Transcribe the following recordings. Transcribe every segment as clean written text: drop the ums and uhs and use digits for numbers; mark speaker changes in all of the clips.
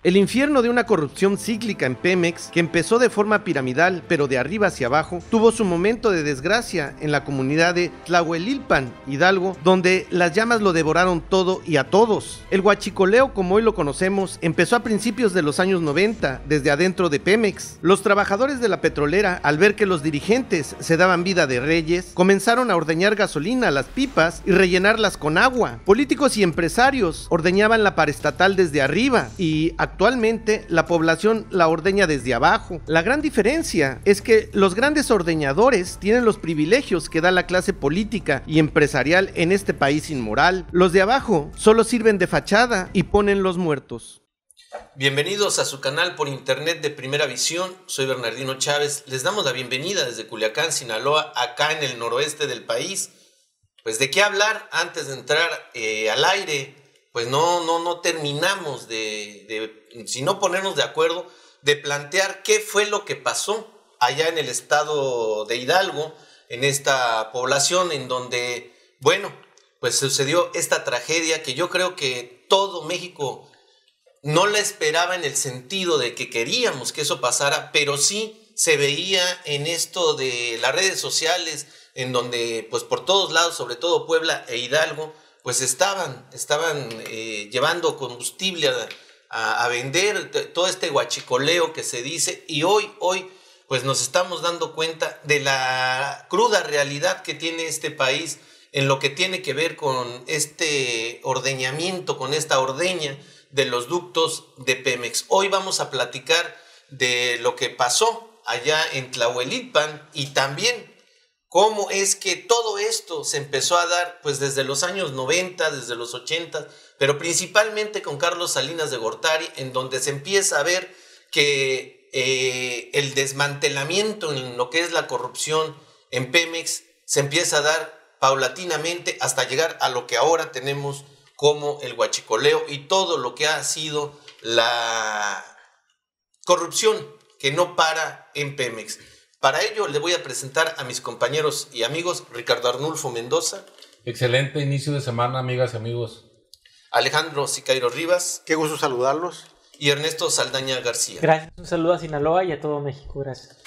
Speaker 1: El infierno de una corrupción cíclica en Pemex, que empezó de forma piramidal, pero de arriba hacia abajo, tuvo su momento de desgracia en la comunidad de Tlahuelilpan, Hidalgo, donde las llamas lo devoraron todo y a todos. El huachicoleo, como hoy lo conocemos, empezó a principios de los años 90, desde adentro de Pemex. Los trabajadores de la petrolera, al ver que los dirigentes se daban vida de reyes, comenzaron a ordeñar gasolina a las pipas y rellenarlas con agua. Políticos y empresarios ordeñaban la paraestatal desde arriba y actualmente la población la ordeña desde abajo. La gran diferencia es que los grandes ordeñadores tienen los privilegios que da la clase política y empresarial en este país inmoral. Los de abajo solo sirven de fachada y ponen los muertos.
Speaker 2: Bienvenidos a su canal por internet de Primera Visión. Soy Bernardino Chávez. Les damos la bienvenida desde Culiacán, Sinaloa, acá en el noroeste del país. Pues de qué hablar antes de entrar al aire, pues no terminamos si no ponernos de acuerdo, de plantear qué fue lo que pasó allá en el estado de Hidalgo, en esta población en donde, bueno, pues sucedió esta tragedia que yo creo que todo México no la esperaba en el sentido de que queríamos que eso pasara, pero sí se veía en esto de las redes sociales, en donde pues por todos lados, sobre todo Puebla e Hidalgo, pues estaban llevando combustible a vender, todo este huachicoleo que se dice, y hoy pues nos estamos dando cuenta de la cruda realidad que tiene este país en lo que tiene que ver con este ordeñamiento, con esta ordeña de los ductos de Pemex. Hoy vamos a platicar de lo que pasó allá en Tlahuelilpan y también cómo es que todo esto se empezó a dar pues desde los años 90, desde los 80, pero principalmente con Carlos Salinas de Gortari, en donde se empieza a ver que el desmantelamiento en lo que es la corrupción en Pemex se empieza a dar paulatinamente hasta llegar a lo que ahora tenemos como el huachicoleo y todo lo que ha sido la corrupción que no para en Pemex. Para ello le voy a presentar a mis compañeros y amigos, Ricardo Arnulfo Mendoza.
Speaker 3: Excelente inicio de semana, amigas y amigos.
Speaker 2: Alejandro Siqueiro Rivas.
Speaker 4: Qué gusto saludarlos.
Speaker 2: Y Ernesto Saldaña García.
Speaker 5: Gracias, un saludo a Sinaloa y a todo México, gracias.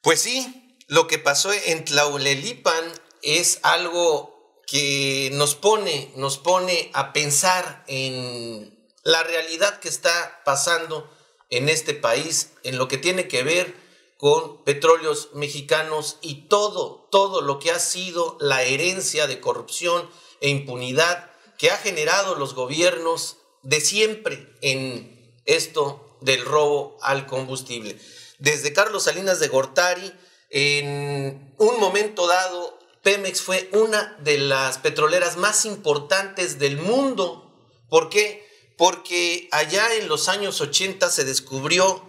Speaker 2: Pues sí, lo que pasó en Tlahuelilpan es algo que nos pone a pensar en la realidad que está pasando en este país, en lo que tiene que ver con Petróleos Mexicanos y todo lo que ha sido la herencia de corrupción e impunidad que ha generado los gobiernos de siempre en esto del robo al combustible. Desde Carlos Salinas de Gortari, en un momento dado, Pemex fue una de las petroleras más importantes del mundo. ¿Por qué? Porque allá en los años 80 se descubrió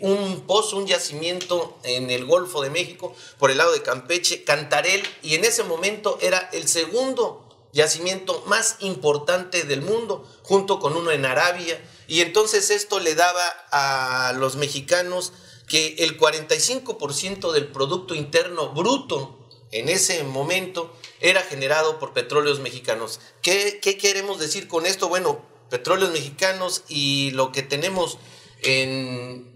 Speaker 2: un pozo, un yacimiento en el Golfo de México, por el lado de Campeche, Cantarell, y en ese momento era el segundo yacimiento más importante del mundo, junto con uno en Arabia, y entonces esto le daba a los mexicanos que el 45% del Producto Interno Bruto en ese momento era generado por Petróleos Mexicanos. ¿Qué queremos decir con esto? Bueno, Petróleos Mexicanos y lo que tenemos en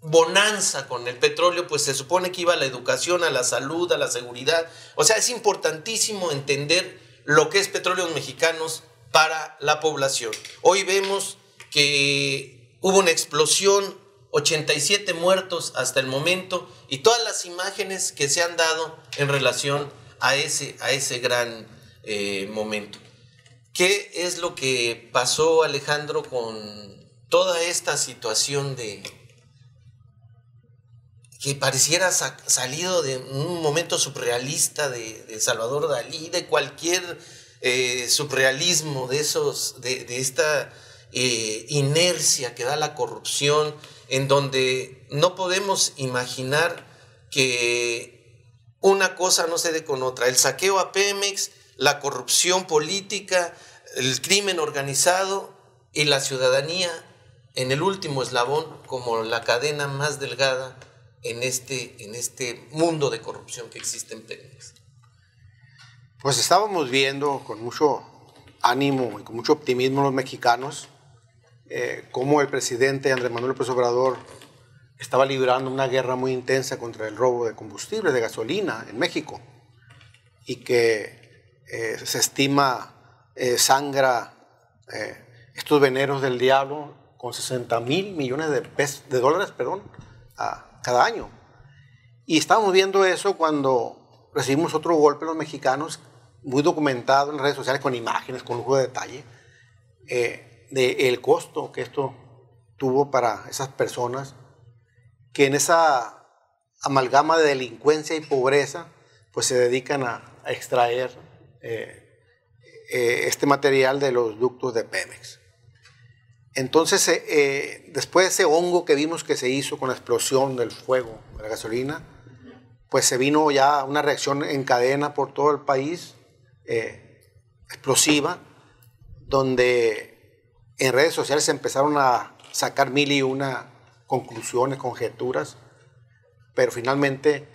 Speaker 2: bonanza con el petróleo, pues se supone que iba a la educación, a la salud, a la seguridad. O sea, es importantísimo entender lo que es Petróleos Mexicanos para la población. Hoy vemos que hubo una explosión, 87 muertos hasta el momento, y todas las imágenes que se han dado en relación a ese gran momento. ¿Qué es lo que pasó, Alejandro, con toda esta situación que pareciera salido de un momento surrealista de Salvador Dalí, de cualquier surrealismo de esta inercia que da la corrupción, en donde no podemos imaginar que una cosa no se dé con otra? El saqueo a Pemex, la corrupción política, el crimen organizado y la ciudadanía en el último eslabón como la cadena más delgada en este mundo de corrupción que existe en Pemex.
Speaker 4: Pues estábamos viendo con mucho ánimo y con mucho optimismo los mexicanos cómo el presidente Andrés Manuel López Obrador estaba librando una guerra muy intensa contra el robo de combustible, de gasolina en México, y que se estima sangra estos veneros del diablo con 60,000 millones de dólares cada año. Y estábamos viendo eso cuando recibimos otro golpe los mexicanos, muy documentado en redes sociales, con imágenes, con lujo de detalle, del costo que esto tuvo para esas personas que en esa amalgama de delincuencia y pobreza pues se dedican a extraer este material de los ductos de Pemex. Entonces, después de ese hongo que vimos que se hizo con la explosión del fuego de la gasolina, pues se vino ya una reacción en cadena por todo el país, explosiva, donde en redes sociales se empezaron a sacar 1001 conclusiones, conjeturas, pero finalmente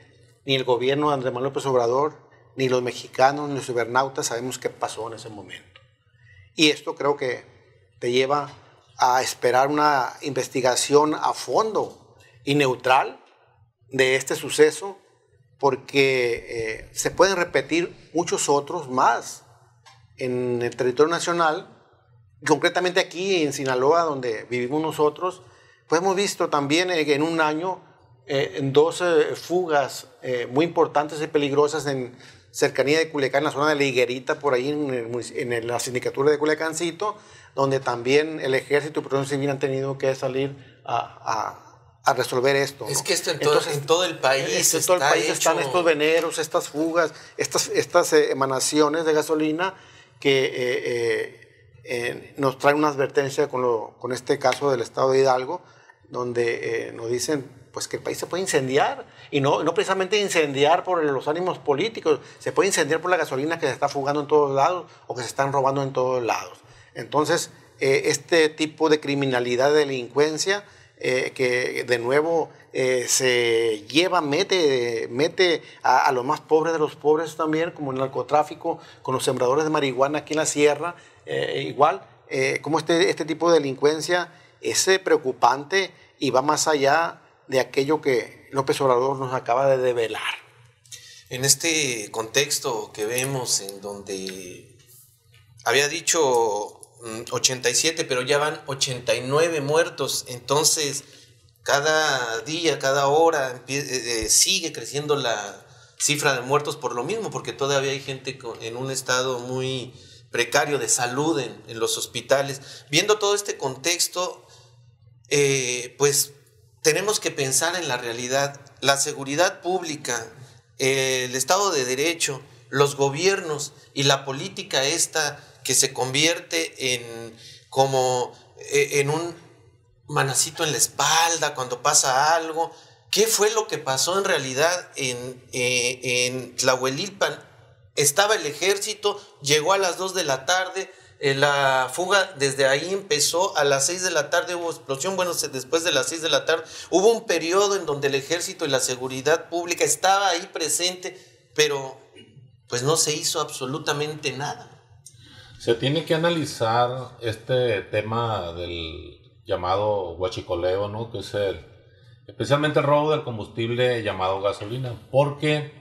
Speaker 4: ni el gobierno de Andrés Manuel López Obrador, ni los mexicanos, ni los cibernautas sabemos qué pasó en ese momento. Y esto creo que te lleva a esperar una investigación a fondo y neutral de este suceso, porque se pueden repetir muchos otros más en el territorio nacional, concretamente aquí en Sinaloa, donde vivimos nosotros. Pues hemos visto también en un año en 12 fugas muy importantes y peligrosas en cercanía de Culiacán, en la zona de la Higuerita, por ahí en la sindicatura de Culiacancito, donde también el Ejército y Protección Civil han tenido que salir a resolver esto, ¿no?
Speaker 2: Es que esto en todo el país
Speaker 4: en todo el país están estos veneros, estas fugas, estas emanaciones de gasolina que nos traen una advertencia con este caso del estado de Hidalgo, donde nos dicen pues que el país se puede incendiar, y no precisamente incendiar por los ánimos políticos, se puede incendiar por la gasolina que se está fugando en todos lados o que se están robando en todos lados. Entonces, este tipo de criminalidad, de delincuencia, que de nuevo se lleva, mete a los más pobres de los pobres también, como el narcotráfico, con los sembradores de marihuana aquí en la sierra, igual, como este tipo de delincuencia es preocupante y va más allá de aquello que López Obrador nos acaba de develar.
Speaker 2: En este contexto que vemos, en donde había dicho 87, pero ya van 89 muertos, entonces cada día, cada hora sigue creciendo la cifra de muertos por lo mismo, porque todavía hay gente en un estado muy precario de salud en los hospitales. Viendo todo este contexto, pues tenemos que pensar en la realidad, la seguridad pública, el Estado de Derecho, los gobiernos y la política esta que se convierte en un manacito en la espalda cuando pasa algo. ¿Qué fue lo que pasó en realidad en Tlahuelilpan? Estaba el ejército, llegó a las 2 de la tarde, la fuga desde ahí empezó, a las 6 de la tarde hubo explosión, bueno, después de las 6 de la tarde hubo un periodo en donde el ejército y la seguridad pública estaba ahí presente, pero pues no se hizo absolutamente nada.
Speaker 3: Se tiene que analizar este tema del llamado huachicoleo, ¿no? Que es especialmente el robo del combustible llamado gasolina, porque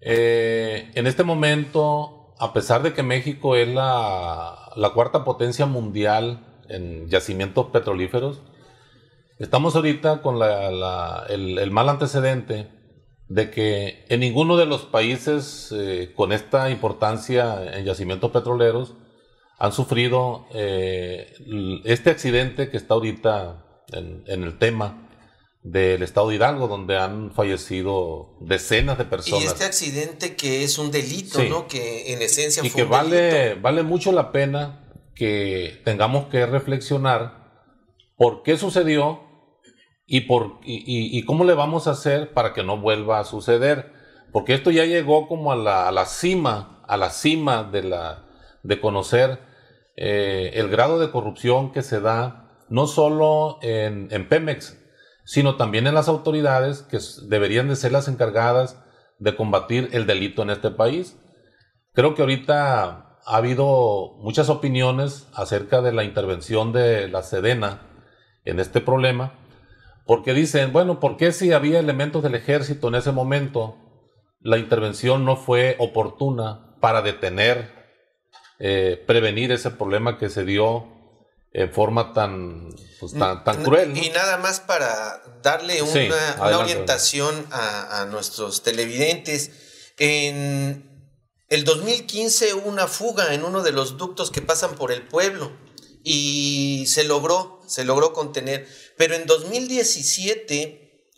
Speaker 3: en este momento, a pesar de que México es la cuarta potencia mundial en yacimientos petrolíferos, estamos ahorita con el mal antecedente de que en ninguno de los países con esta importancia en yacimientos petroleros han sufrido este accidente que está ahorita en el tema del estado de Hidalgo, donde han fallecido decenas de personas.
Speaker 2: Y este accidente que es un delito, sí, ¿no? Que en esencia
Speaker 3: y
Speaker 2: fue
Speaker 3: que
Speaker 2: un delito.
Speaker 3: Vale mucho la pena que tengamos que reflexionar por qué sucedió y cómo le vamos a hacer para que no vuelva a suceder, porque esto ya llegó como a la cima de conocer el grado de corrupción que se da no solo en Pemex, sino también en las autoridades que deberían de ser las encargadas de combatir el delito en este país. Creo que ahorita ha habido muchas opiniones acerca de la intervención de la Sedena en este problema, porque dicen, bueno, ¿por qué si había elementos del ejército en ese momento, la intervención no fue oportuna para detener, prevenir ese problema que se dio en forma tan cruel, ¿no?
Speaker 2: Y nada más para darle una orientación a nuestros televidentes. En el 2015 hubo una fuga en uno de los ductos que pasan por el pueblo y se logró contener. Pero en 2017,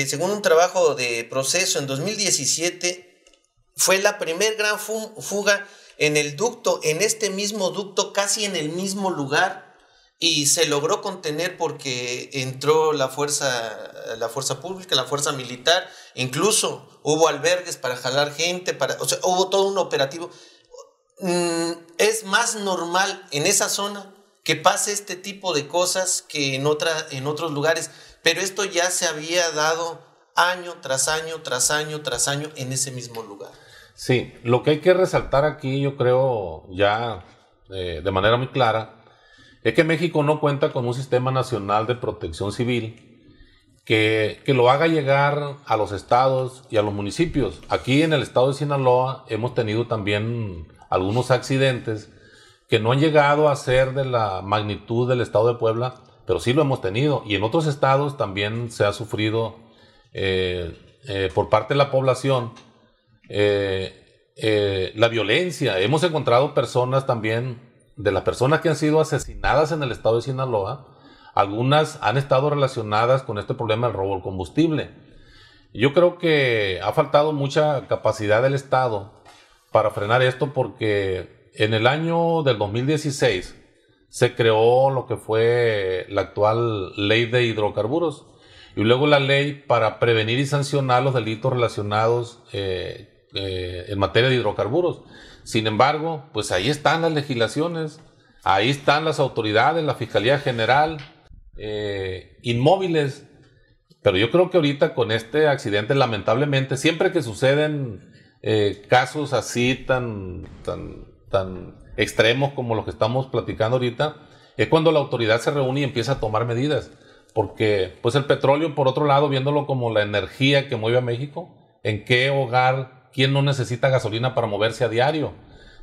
Speaker 2: según un trabajo de proceso, en 2017 fue la primer gran fuga en el ducto, en este mismo ducto, casi en el mismo lugar, y se logró contener porque entró la fuerza pública, la fuerza militar, incluso hubo albergues para jalar gente, o sea, hubo todo un operativo. Es más normal en esa zona que pase este tipo de cosas que en otros lugares, pero esto ya se había dado año tras año, tras año, tras año en ese mismo lugar.
Speaker 3: Sí, lo que hay que resaltar aquí, yo creo ya de manera muy clara, es que México no cuenta con un sistema nacional de protección civil que lo haga llegar a los estados y a los municipios. Aquí en el estado de Sinaloa hemos tenido también algunos accidentes que no han llegado a ser de la magnitud del estado de Puebla, pero sí lo hemos tenido. Y en otros estados también se ha sufrido por parte de la población la violencia. Hemos encontrado personas también, de las personas que han sido asesinadas en el estado de Sinaloa, algunas han estado relacionadas con este problema del robo del combustible. Yo creo que ha faltado mucha capacidad del estado para frenar esto, porque en el año del 2016 se creó lo que fue la actual ley de hidrocarburos y luego la ley para prevenir y sancionar los delitos relacionados en materia de hidrocarburos. Sin embargo, pues ahí están las legislaciones, ahí están las autoridades, la Fiscalía General, inmóviles. Pero yo creo que ahorita con este accidente, lamentablemente, siempre que suceden casos así tan extremos como los que estamos platicando ahorita, es cuando la autoridad se reúne y empieza a tomar medidas. Porque pues el petróleo, por otro lado, viéndolo como la energía que mueve a México, ¿en qué hogar, quién no necesita gasolina para moverse a diario?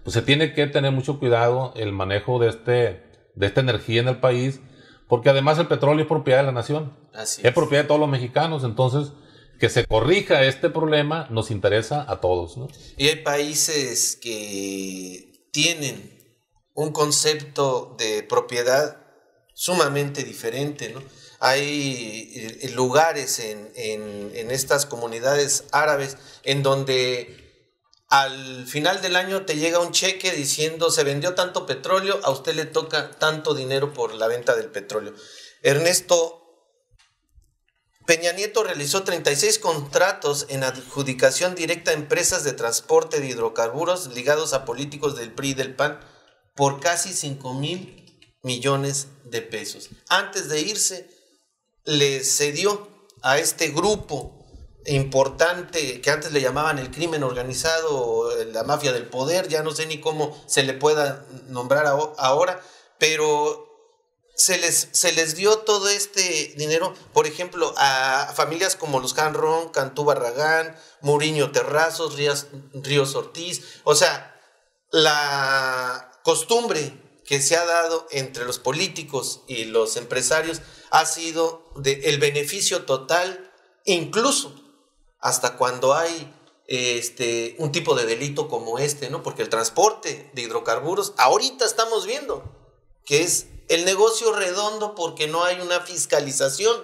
Speaker 3: Pues se tiene que tener mucho cuidado el manejo de esta energía en el país, porque además el petróleo es propiedad de la nación.
Speaker 2: Así
Speaker 3: es propiedad de todos los mexicanos. Entonces, que se corrija este problema nos interesa a todos, ¿no?
Speaker 2: Y hay países que tienen un concepto de propiedad sumamente diferente, ¿no? Hay lugares en estas comunidades árabes en donde al final del año te llega un cheque diciendo se vendió tanto petróleo, a usted le toca tanto dinero por la venta del petróleo. Ernesto, Peña Nieto realizó 36 contratos en adjudicación directa a empresas de transporte de hidrocarburos ligados a políticos del PRI y del PAN por casi 5,000 millones de pesos. Antes de irse, le cedió a este grupo importante que antes le llamaban el crimen organizado, la mafia del poder, ya no sé ni cómo se le pueda nombrar ahora, pero se les dio todo este dinero, por ejemplo, a familias como los Canrón, Cantú Barragán, Muriño Terrazos, Ríos Ortiz. O sea, la costumbre que se ha dado entre los políticos y los empresarios ha sido el beneficio total, incluso hasta cuando hay un tipo de delito como ¿no? Porque el transporte de hidrocarburos, ahorita estamos viendo que es el negocio redondo porque no hay una fiscalización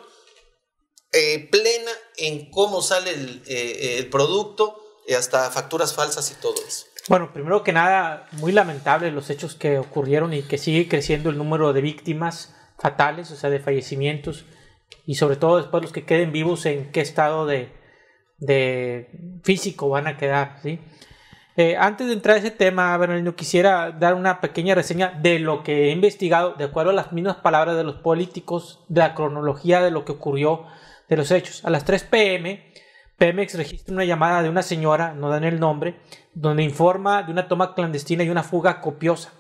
Speaker 2: plena en cómo sale el producto, hasta facturas falsas y todo eso.
Speaker 5: Bueno, primero que nada, muy lamentable los hechos que ocurrieron y que sigue creciendo el número de víctimas fatales, o sea, de fallecimientos, y sobre todo después los que queden vivos, en qué estado de físico van a quedar, ¿sí? Antes de entrar a ese tema, Bernardino, quisiera dar una pequeña reseña de lo que he investigado, de acuerdo a las mismas palabras de los políticos, de la cronología de lo que ocurrió, de los hechos. A las 3 p.m., Pemex registra una llamada de una señora, no dan el nombre, donde informa de una toma clandestina y una fuga copiosa.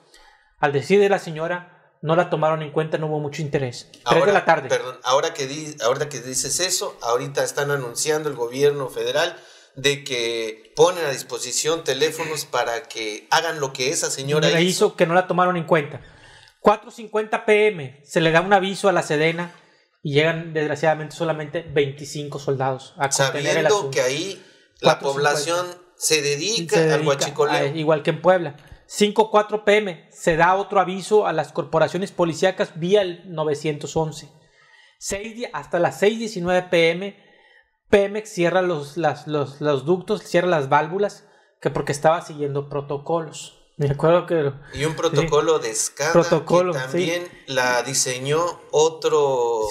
Speaker 5: Al decir de la señora, no la tomaron en cuenta, no hubo mucho interés. 3 de la tarde.
Speaker 2: Perdón, ahora que dices eso, ahorita están anunciando el gobierno federal de que ponen a disposición teléfonos para que hagan lo que esa señora hizo.
Speaker 5: Que no la tomaron en cuenta. 4:50 p.m. se le da un aviso a la Sedena y llegan desgraciadamente solamente 25 soldados a contener el asunto.
Speaker 2: Sabiendo que ahí la población se dedica al huachicoleo.
Speaker 5: Igual que en Puebla. 5:04 p.m. se da otro aviso a las corporaciones policíacas vía el 911. Hasta las 6:19 p.m. Pemex cierra los ductos, cierra las válvulas, que porque estaba siguiendo protocolos. Me acuerdo que...
Speaker 2: Y un protocolo de SCADA que también la diseñó otro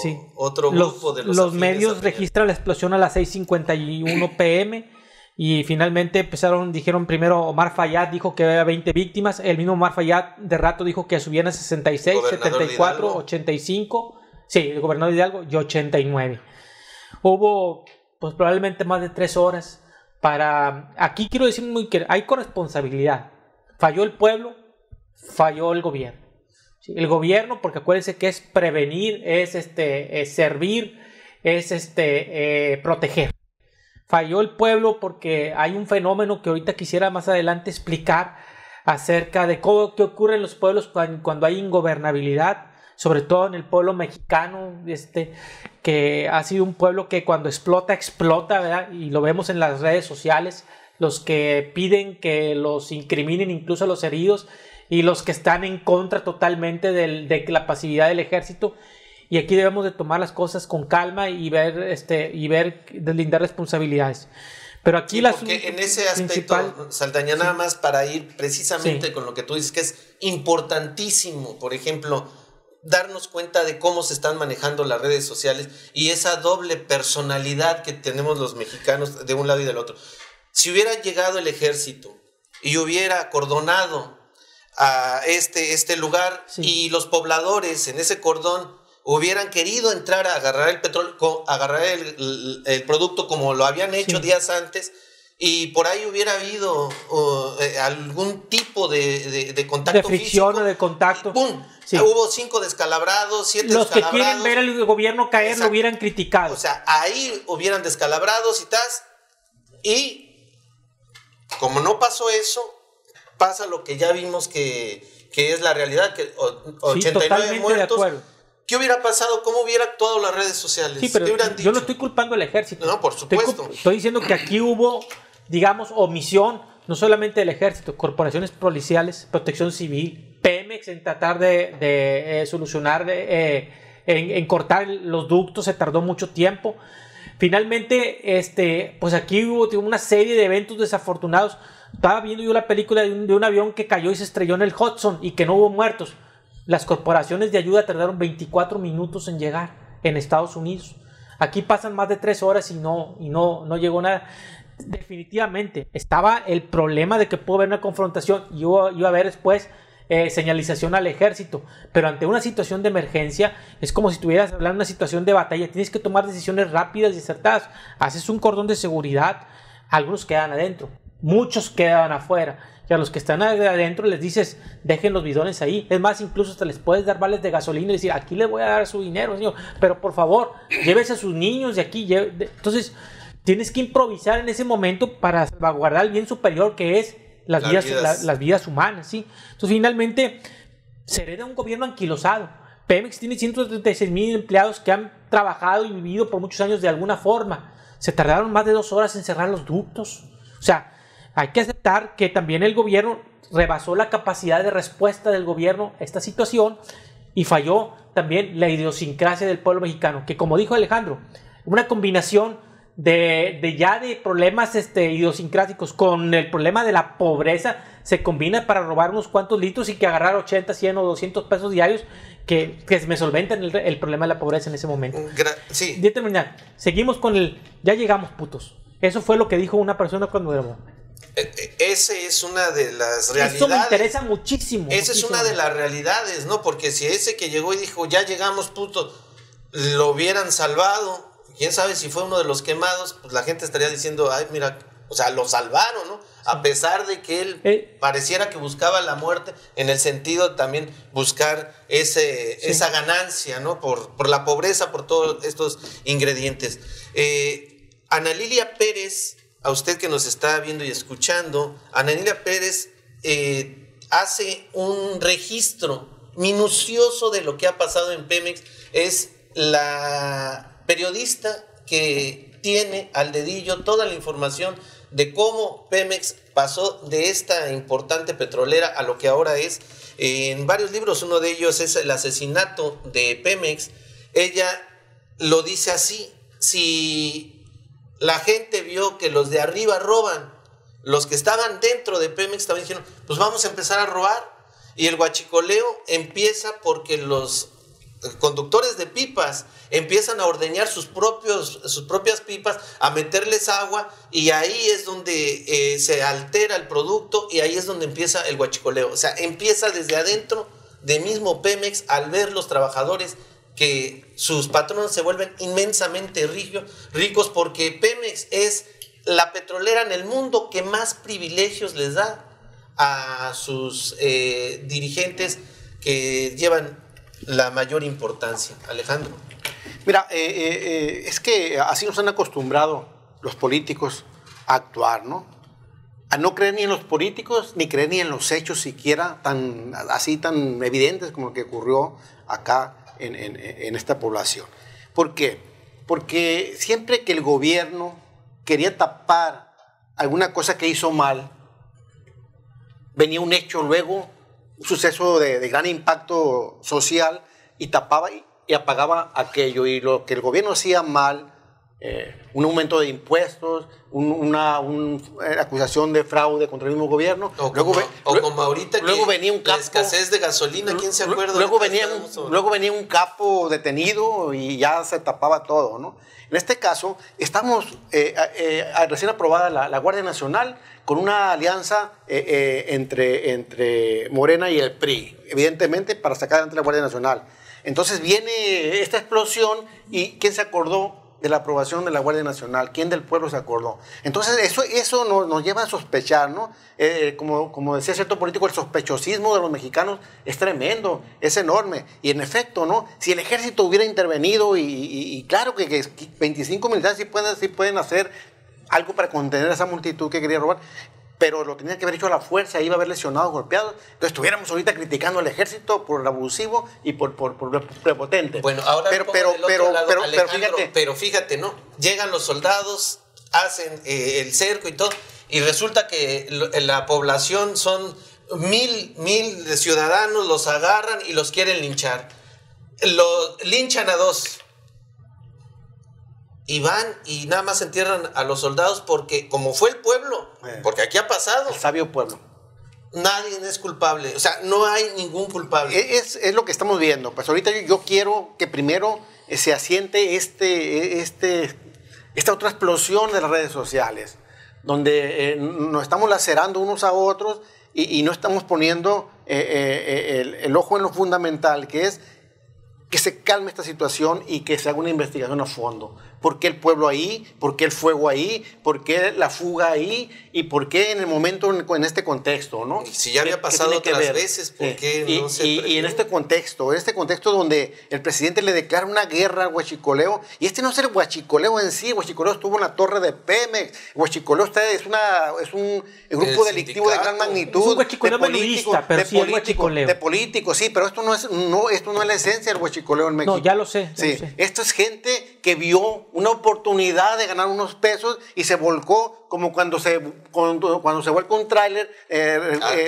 Speaker 2: grupo de
Speaker 5: los medios registran la explosión a las 6:51 p.m. y finalmente dijeron primero Omar Fayad dijo que había 20 víctimas, el mismo Omar Fayad de rato dijo que subían a 66, 74, 85, sí, el gobernador de Hidalgo, y 89. Hubo pues probablemente más de 3 horas aquí quiero decir que hay corresponsabilidad. Falló el pueblo, falló el gobierno. ¿Sí? El gobierno, porque acuérdense que es prevenir, es servir, es proteger. Falló el pueblo porque hay un fenómeno que ahorita quisiera más adelante explicar acerca de qué ocurre en los pueblos cuando hay ingobernabilidad, sobre todo en el pueblo mexicano, que ha sido un pueblo que cuando explota, ¿verdad? Y lo vemos en las redes sociales. Los que piden que los incriminen incluso a los heridos y los que están en contra totalmente de la pasividad del ejército. Y aquí debemos de tomar las cosas con calma y ver deslindar responsabilidades. Pero aquí
Speaker 2: porque en ese aspecto, Saldaña, nada más para ir precisamente con lo que tú dices, que es importantísimo, por ejemplo, darnos cuenta de cómo se están manejando las redes sociales y esa doble personalidad que tenemos los mexicanos de un lado y del otro. Si hubiera llegado el ejército y hubiera acordonado a este lugar y los pobladores en ese cordón hubieran querido entrar a agarrar el petróleo, agarrar el producto como lo habían hecho días antes, y por ahí hubiera habido algún tipo de contacto
Speaker 5: de fricción
Speaker 2: físico,
Speaker 5: o de contacto.
Speaker 2: ¡Pum! Sí. Hubo 5 descalabrados, 7 descalabrados.
Speaker 5: Los que quieren ver al gobierno caer lo hubieran criticado.
Speaker 2: O sea, ahí hubieran descalabrados y como no pasó eso, pasa lo que ya vimos que es la realidad, que 89 muertos. ¿Qué hubiera pasado? ¿Cómo hubiera actuado las redes sociales?
Speaker 5: Sí, pero yo no estoy culpando al ejército.
Speaker 2: No, por supuesto.
Speaker 5: Estoy diciendo que aquí hubo, digamos, omisión, no solamente del ejército, corporaciones policiales, protección civil, Pemex en tratar de solucionar, en cortar los ductos, se tardó mucho tiempo. Finalmente, pues aquí hubo una serie de eventos desafortunados. Estaba viendo yo la película de un avión que cayó y se estrelló en el Hudson y que no hubo muertos. Las corporaciones de ayuda tardaron 24 minutos en llegar en Estados Unidos. Aquí pasan más de 3 horas y no llegó nada. Definitivamente estaba el problema de que pudo haber una confrontación y iba a haber después señalización al ejército, pero ante una situación de emergencia es como si estuvieras hablando de una situación de batalla. Tienes que tomar decisiones rápidas y acertadas. Haces un cordón de seguridad, algunos quedan adentro, muchos quedan afuera, y a los que están adentro les dices dejen los bidones ahí. Es más, incluso hasta les puedes dar vales de gasolina y decir aquí les voy a dar su dinero, señor, pero por favor llévese a sus niños de aquí. Entonces tienes que improvisar en ese momento para salvaguardar el bien superior que es las vidas humanas, ¿sí? Entonces finalmente se hereda un gobierno anquilosado. Pemex tiene 136,000 empleados que han trabajado y vivido por muchos años de alguna forma. Se tardaron más de 2 horas en cerrar los ductos. O sea, hay que aceptar que también el gobierno rebasó la capacidad de respuesta del gobierno a esta situación y falló también la idiosincrasia del pueblo mexicano, que como dijo Alejandro, una combinación de problemas idiosincráticos con el problema de la pobreza se combina para robar unos cuantos litros y que agarrar 80, 100 o 200 pesos diarios que me solventan el problema de la pobreza en ese momento.
Speaker 2: Sí.
Speaker 5: De terminar, seguimos con ya llegamos putos. Eso fue lo que dijo una persona cuando grabó.
Speaker 2: Esa es una de las realidades.
Speaker 5: Eso me interesa muchísimo.
Speaker 2: Esa es una de las realidades, ¿no? Porque si ese que llegó y dijo ya llegamos putos lo hubieran salvado, quién sabe si fue uno de los quemados, pues la gente estaría diciendo ay, mira O sea, lo salvaron, ¿no? A pesar de que él pareciera que buscaba la muerte, en el sentido también buscar esa ganancia, ¿no? Por la pobreza, por todos estos ingredientes. Ana Lilia Pérez, a usted que nos está viendo y escuchando, Ana Lilia Pérez hace un registro minucioso de lo que ha pasado en Pemex. Es la periodista que tiene al dedillo toda la información de cómo Pemex pasó de esta importante petrolera a lo que ahora es. En varios libros, uno de ellos es El asesinato de Pemex. Ella lo dice así: si la gente vio que los de arriba roban, los que estaban dentro de Pemex también dijeron, pues vamos a empezar a robar. Y el huachicoleo empieza porque los conductores de pipas empiezan a ordeñar sus propias pipas, a meterles agua, y ahí es donde se altera el producto, y ahí es donde empieza el huachicoleo. O sea, empieza desde adentro de mismo Pemex, al ver los trabajadores que sus patronos se vuelven inmensamente ricos, porque Pemex es la petrolera en el mundo que más privilegios les da a sus dirigentes que llevan la mayor importancia. Alejandro.
Speaker 4: Mira, es que así nos han acostumbrado los políticos a actuar, ¿no? A no creer ni en los políticos, ni creer ni en los hechos siquiera tan evidentes como lo que ocurrió acá en esta población. ¿Por qué? Porque siempre que el gobierno quería tapar alguna cosa que hizo mal, venía un hecho luego, un suceso de gran impacto social, y tapaba y apagaba aquello. Y lo que el gobierno hacía mal, un aumento de impuestos, una acusación de fraude contra el mismo gobierno.
Speaker 2: Como ahorita
Speaker 4: luego
Speaker 2: que
Speaker 4: venía un capo,
Speaker 2: la escasez de gasolina, ¿quién se acuerda?
Speaker 4: Luego venía un capo detenido y ya se tapaba todo, ¿no? En este caso, estamos recién aprobada la Guardia Nacional, con una alianza entre Morena y el PRI, evidentemente para sacar adelante la Guardia Nacional. Entonces viene esta explosión, y ¿quién se acordó de la aprobación de la Guardia Nacional? ¿Quién del pueblo se acordó? Entonces eso nos lleva a sospechar, ¿no? Como decía cierto político, el sospechosismo de los mexicanos es tremendo, es enorme. Y en efecto, ¿no? Si el ejército hubiera intervenido, y claro que 25 militares sí pueden hacer algo para contener a esa multitud que quería robar, pero lo tenían que haber hecho a la fuerza, iba a haber lesionado, golpeado. Entonces estuviéramos ahorita criticando al ejército por el abusivo y por prepotente.
Speaker 2: Bueno, ahora pero fíjate, ¿no? Llegan los soldados, hacen el cerco y todo, y resulta que la población son mil ciudadanos, los agarran y los quieren linchar. Los linchan a 2. Y van y nada más entierran a los soldados porque, como fue el pueblo, porque aquí ha pasado.
Speaker 4: El sabio pueblo.
Speaker 2: Nadie es culpable, o sea, no hay ningún culpable.
Speaker 4: Es lo que estamos viendo. Pues ahorita yo quiero que primero se asiente esta otra explosión de las redes sociales, donde nos estamos lacerando unos a otros y no estamos poniendo el ojo en lo fundamental, que es que se calme esta situación y que se haga una investigación a fondo. ¿Por qué el pueblo ahí? ¿Por qué el fuego ahí? ¿Por qué la fuga ahí? ¿Y por qué en el momento, en este contexto, ¿no?
Speaker 2: Y si ya había pasado otras veces, ¿por qué no se previó?
Speaker 4: Y en este contexto donde el presidente le declara una guerra al huachicoleo, y este no es el huachicoleo en sí, el huachicoleo estuvo en la torre de Pemex, el huachicoleo es un grupo delictivo de gran magnitud.
Speaker 5: Es un huachicoleo menudista, pero sí es huachicoleo.
Speaker 4: De políticos, sí, pero esto no es la esencia del huachicoleo en México.
Speaker 5: No, ya lo sé.
Speaker 4: Sí, esto es gente que vio una oportunidad de ganar unos pesos y se volcó, como cuando se vuelca un tráiler,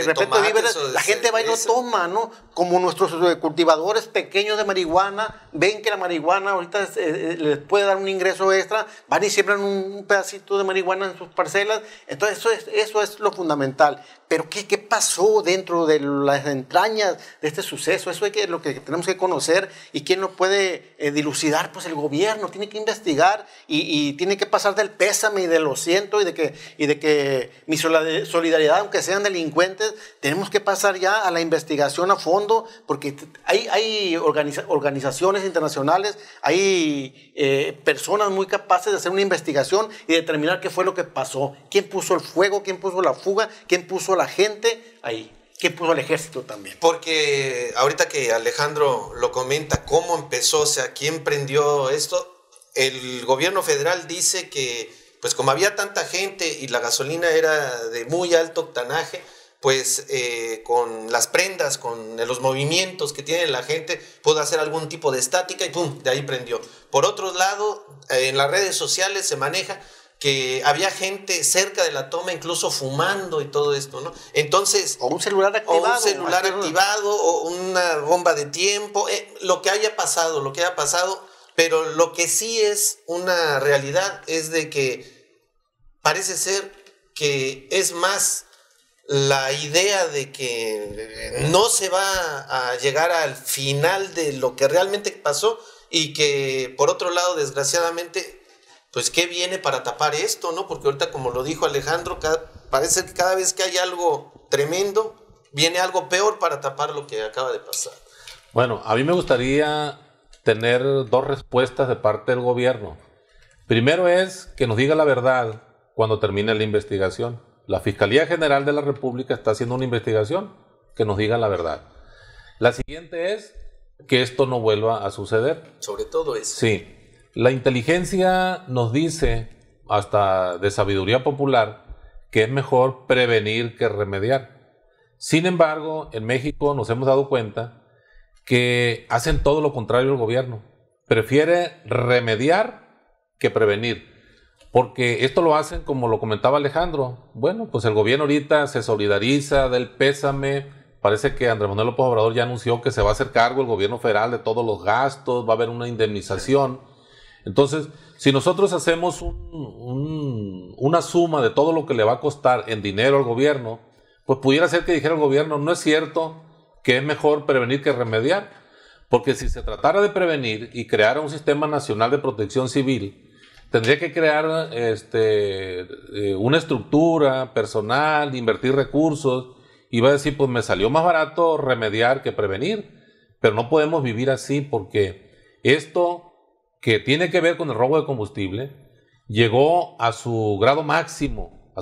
Speaker 4: repleto de víveres, la gente va y lo toma, ¿no? Como nuestros cultivadores pequeños de marihuana, ven que la marihuana ahorita les puede dar un ingreso extra, van y siembran un pedacito de marihuana en sus parcelas. Entonces eso es lo fundamental. Pero ¿qué pasó dentro de las entrañas de este suceso? Eso es lo que tenemos que conocer, y quién lo puede dilucidar, pues el gobierno tiene que investigar y tiene que pasar del pésame y de lo siento y de de que mi solidaridad, aunque sean delincuentes, tenemos que pasar ya a la investigación a fondo, porque hay organizaciones internacionales, hay personas muy capaces de hacer una investigación y determinar qué fue lo que pasó, quién puso el fuego, quién puso la fuga, quién puso a la gente ahí. ¿Qué puso el ejército también?
Speaker 2: Porque ahorita que Alejandro lo comenta, cómo empezó, o sea, quién prendió esto, el gobierno federal dice que, pues como había tanta gente y la gasolina era de muy alto octanaje, pues con las prendas, con los movimientos que tiene la gente, pudo hacer algún tipo de estática y ¡pum!, de ahí prendió. Por otro lado, en las redes sociales se maneja que había gente cerca de la toma incluso fumando y todo esto, ¿no? Entonces...
Speaker 4: O un celular activado.
Speaker 2: O una bomba de tiempo, lo que haya pasado, pero lo que sí es una realidad es de que parece ser que es más la idea de que no se va a llegar al final de lo que realmente pasó y que, por otro lado, desgraciadamente... pues qué viene para tapar esto, ¿no? Porque ahorita, como lo dijo Alejandro, parece que cada vez que hay algo tremendo, viene algo peor para tapar lo que acaba de pasar.
Speaker 3: Bueno, a mí me gustaría tener dos respuestas de parte del gobierno. Primero es que nos diga la verdad cuando termine la investigación. La Fiscalía General de la República está haciendo una investigación, que nos diga la verdad. La siguiente es que esto no vuelva a suceder.
Speaker 2: Sobre todo eso.
Speaker 3: Sí. La inteligencia nos dice, hasta de sabiduría popular, que es mejor prevenir que remediar. Sin embargo, en México nos hemos dado cuenta que hacen todo lo contrario el gobierno. Prefiere remediar que prevenir. Porque esto lo hacen, como lo comentaba Alejandro. Bueno, pues el gobierno ahorita se solidariza del pésame. Parece que Andrés Manuel López Obrador ya anunció que se va a hacer cargo el gobierno federal de todos los gastos, va a haber una indemnización. Entonces, si nosotros hacemos una suma de todo lo que le va a costar en dinero al gobierno, pues pudiera ser que dijera el gobierno, no es cierto que es mejor prevenir que remediar, porque si se tratara de prevenir y creara un sistema nacional de protección civil, tendría que crear una estructura personal, invertir recursos, y va a decir, pues me salió más barato remediar que prevenir, pero no podemos vivir así porque esto que tiene que ver con el robo de combustible, llegó a su grado máximo,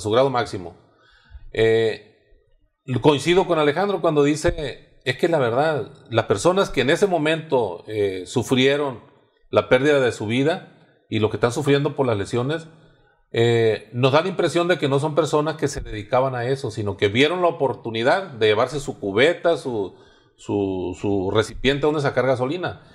Speaker 3: Coincido con Alejandro cuando dice, es que la verdad, las personas que en ese momento sufrieron la pérdida de su vida y lo que están sufriendo por las lesiones, nos da la impresión de que no son personas que se dedicaban a eso, sino que vieron la oportunidad de llevarse su cubeta, su recipiente donde sacar gasolina.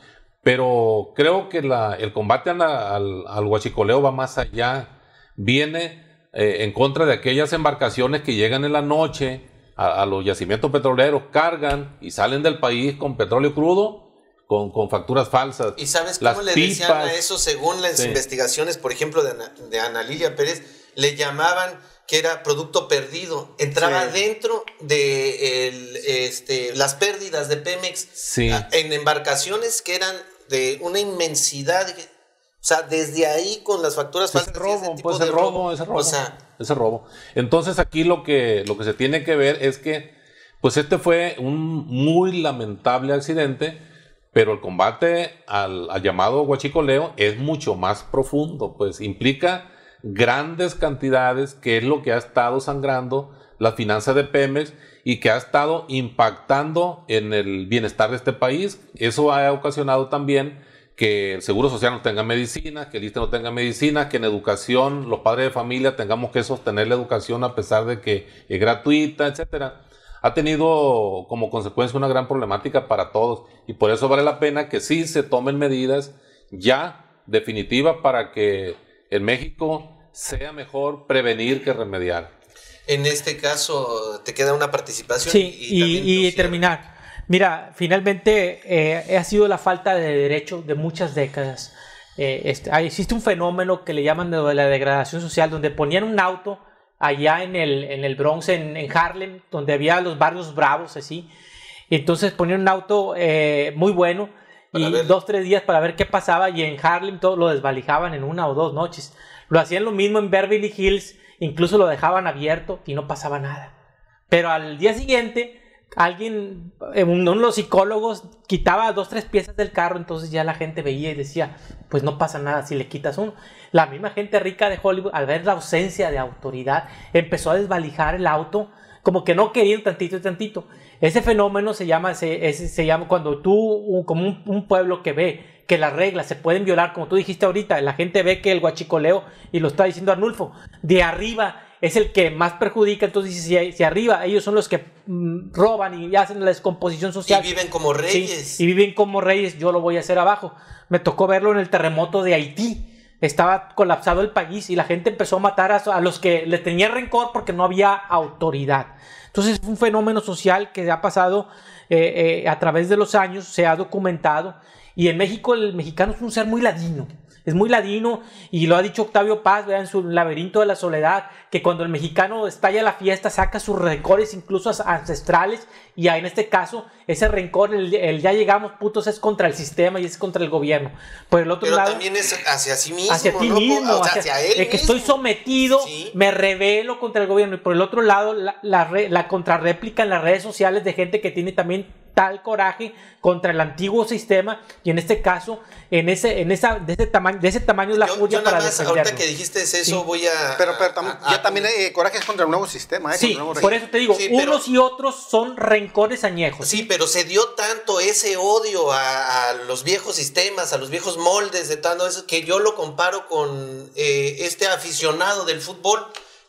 Speaker 3: Pero creo que el combate al huachicoleo va más allá. Viene en contra de aquellas embarcaciones que llegan en la noche a los yacimientos petroleros, cargan y salen del país con petróleo crudo, con facturas falsas.
Speaker 2: ¿Y sabes cómo le decían a eso? Según las investigaciones, por ejemplo, de Ana Lilia Pérez, le llamaban que era producto perdido. Entraba dentro de las pérdidas de Pemex en embarcaciones que eran de una inmensidad. O sea, desde ahí con las facturas falsas.
Speaker 3: Ese robo. Entonces aquí lo que se tiene que ver es que pues este fue un muy lamentable accidente, pero el combate al llamado huachicoleo es mucho más profundo, pues implica grandes cantidades, que es lo que ha estado sangrando las finanzas de Pemex y que ha estado impactando en el bienestar de este país. Eso ha ocasionado también que el Seguro Social no tenga medicina, que el ISSSTE no tenga medicina, que en educación los padres de familia tengamos que sostener la educación a pesar de que es gratuita, etcétera. Ha tenido como consecuencia una gran problemática para todos y por eso vale la pena que sí se tomen medidas ya definitivas para que en México sea mejor prevenir que remediar.
Speaker 2: En este caso, te queda una participación.
Speaker 5: Sí, y terminar. Mira, finalmente ha sido la falta de derecho de muchas décadas. Existe un fenómeno que le llaman de la degradación social, donde ponían un auto allá en el Bronx, en Harlem, donde había los barrios bravos, así. Y entonces ponían un auto muy bueno y 2-3 días para ver qué pasaba, y en Harlem todo lo desvalijaban en 1 o 2 noches. Lo hacían lo mismo en Beverly Hills incluso lo dejaban abierto y no pasaba nada. Pero al día siguiente, alguien, uno de los psicólogos, quitaba 2 o 3 piezas del carro, entonces ya la gente veía y decía, pues no pasa nada si le quitas uno. La misma gente rica de Hollywood, al ver la ausencia de autoridad, empezó a desvalijar el auto, como que no querían tantito y tantito. Ese fenómeno se llama cuando tú, como un pueblo que ve que las reglas se pueden violar, como tú dijiste ahorita, la gente ve que el huachicoleo, y lo está diciendo Arnulfo, de arriba es el que más perjudica, entonces si arriba ellos son los que roban y hacen la descomposición social.
Speaker 2: Y viven como reyes.
Speaker 5: Sí, y viven como reyes, yo lo voy a hacer abajo. Me tocó verlo en el terremoto de Haití. Estaba colapsado el país y la gente empezó a matar a los que le tenían rencor porque no había autoridad. Entonces es un fenómeno social que ha pasado a través de los años, se ha documentado. Y en México el mexicano es un ser muy ladino. Es muy ladino y lo ha dicho Octavio Paz, ¿verdad? En su Laberinto de la Soledad, que cuando el mexicano estalla la fiesta saca sus rencores incluso ancestrales, y en este caso ese rencor, el ya llegamos putos, es contra el sistema y es contra el gobierno. Por el otro lado,
Speaker 2: también es hacia sí mismo,
Speaker 5: hacia ti mismo,
Speaker 2: o sea, hacia él
Speaker 5: el que estoy sometido, sí, me rebelo contra el gobierno. Y por el otro lado, la contrarréplica en las redes sociales de gente que tiene también tal coraje contra el antiguo sistema, y en este caso de ese tamaño es la furia para defenderlo.
Speaker 2: Ahorita que dijiste eso, sí, voy a...
Speaker 4: Pero ya también coraje es contra el nuevo sistema.
Speaker 5: Sí, por eso te digo, sí, unos y otros son rencores añejos.
Speaker 2: Sí, pero se dio tanto ese odio a los viejos sistemas, a los viejos moldes de tanto eso, que yo lo comparo con este aficionado del fútbol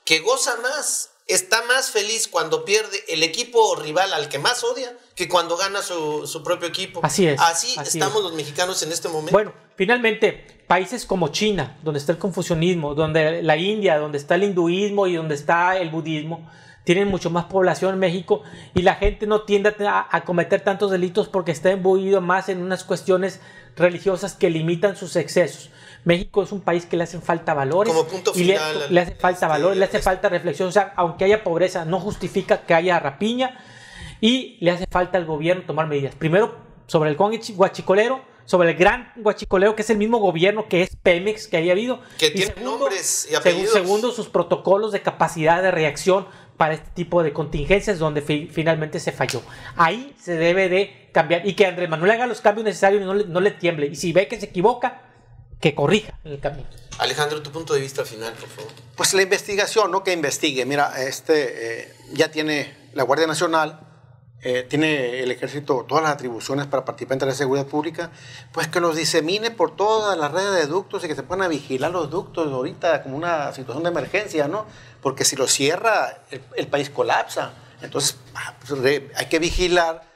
Speaker 2: que goza más. Está más feliz cuando pierde el equipo rival al que más odia que cuando gana su propio equipo.
Speaker 5: Así es.
Speaker 2: Así estamos los mexicanos en este momento.
Speaker 5: Bueno, finalmente, países como China, donde está el confucianismo, donde la India, donde está el hinduismo y donde está el budismo, tienen mucho más población en México, y la gente no tiende a cometer tantos delitos porque está imbuido más en unas cuestiones religiosas que limitan sus excesos. México es un país que le hacen falta valores.
Speaker 2: Como punto final.
Speaker 5: Le hace falta valores, le hace falta reflexión. O sea, aunque haya pobreza, no justifica que haya rapiña, y le hace falta al gobierno tomar medidas. Primero, sobre el huachicolero, sobre el gran huachicoleo, que es el mismo gobierno que es Pemex, que haya habido.
Speaker 2: Que tiene nombres y apellidos.
Speaker 5: Segundo, sus protocolos de capacidad de reacción para este tipo de contingencias donde finalmente se falló. Ahí se debe de cambiar, y que Andrés Manuel haga los cambios necesarios y no le tiemble. Y si ve que se equivoca, que corrija en el camino.
Speaker 2: Alejandro, tu punto de vista final, por favor.
Speaker 4: Pues la investigación, ¿no? Que investigue. Mira, ya tiene la Guardia Nacional, tiene el Ejército todas las atribuciones para participar en la seguridad pública, pues que los disemine por todas las redes de ductos y que se pongan a vigilar los ductos ahorita como una situación de emergencia, ¿no? Porque si lo cierra, el país colapsa. Entonces, pues, hay que vigilar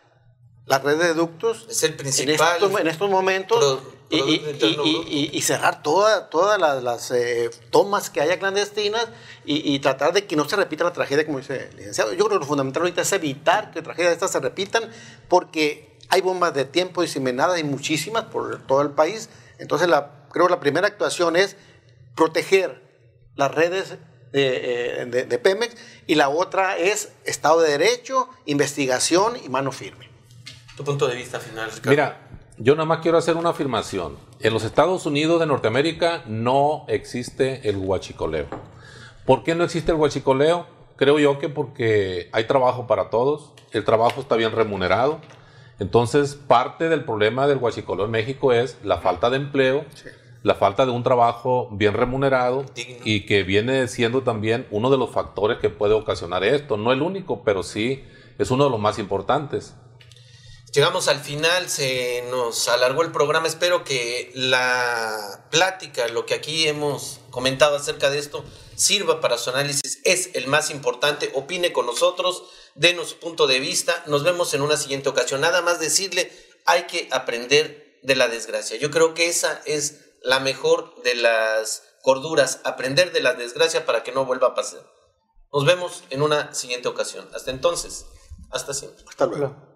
Speaker 4: las redes de ductos.
Speaker 2: Es el principal
Speaker 4: en estos momentos. Y cerrar todas las tomas que haya clandestinas y tratar de que no se repita la tragedia, como dice el licenciado. Yo creo que lo fundamental ahorita es evitar que tragedias de estas se repitan, porque hay bombas de tiempo diseminadas y muchísimas por todo el país. Entonces creo que la primera actuación es proteger las redes de Pemex, y la otra es Estado de Derecho, investigación y mano firme.
Speaker 2: Tu punto de vista final, Ricardo.
Speaker 3: Mira, yo nada más quiero hacer una afirmación. En los Estados Unidos de Norteamérica no existe el huachicoleo. ¿Por qué no existe el huachicoleo? Creo yo que porque hay trabajo para todos, el trabajo está bien remunerado. Entonces, parte del problema del huachicoleo en México es la falta de empleo, sí, la falta de un trabajo bien remunerado, digno, y que viene siendo también uno de los factores que puede ocasionar esto. No el único, pero sí es uno de los más importantes.
Speaker 2: Llegamos al final, se nos alargó el programa. Espero que la plática, lo que aquí hemos comentado acerca de esto, sirva para su análisis. Es el más importante. Opine con nosotros, denos su punto de vista. Nos vemos en una siguiente ocasión. Nada más decirle, hay que aprender de la desgracia. Yo creo que esa es la mejor de las corduras, aprender de la desgracia para que no vuelva a pasar. Nos vemos en una siguiente ocasión. Hasta entonces, hasta siempre.
Speaker 4: Hasta luego.